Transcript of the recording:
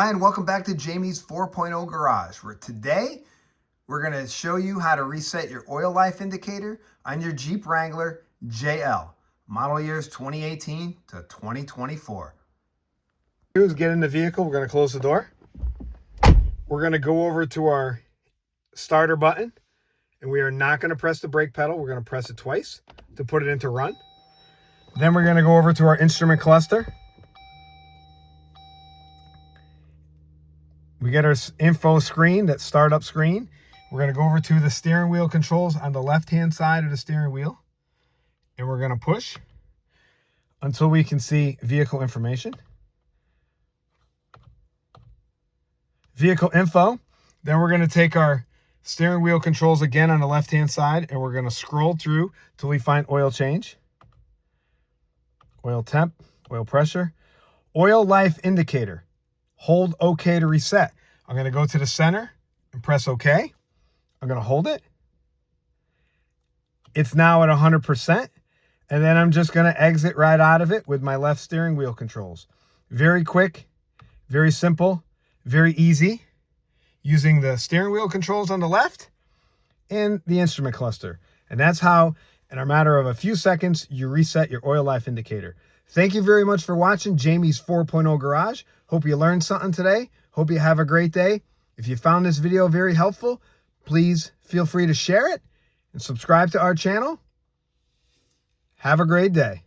Hi, and welcome back to Jamie's 4.0 Garage, where today we're going to show you how to reset your oil life indicator on your Jeep Wrangler JL, model years 2018 to 2024. Is get in the vehicle. We're going to close the door. We're going to go over to our starter button, and we are not going to press the brake pedal. We're going to press it twice to put it into run. Then we're going to go over to our instrument cluster. We get our info screen, that startup screen. We're going to go over to the steering wheel controls on the left-hand side of the steering wheel. And we're going to push until we can see vehicle information. Vehicle info. Then we're going to take our steering wheel controls again on the left-hand side, and we're going to scroll through till we find oil change, oil temp, oil pressure, oil life indicator. Hold OK to reset. I'm going to go to the center and press OK. I'm going to hold it. It's now at 100%. And then I'm just going to exit right out of it with my left steering wheel controls. Very quick, very simple, very easy. Using the steering wheel controls on the left and the instrument cluster. And that's how, in a matter of a few seconds, you reset your oil life indicator. Thank you very much for watching Jamie's 4.0 Garage. Hope you learned something today. Hope you have a great day. If you found this video very helpful, please feel free to share it and subscribe to our channel. Have a great day.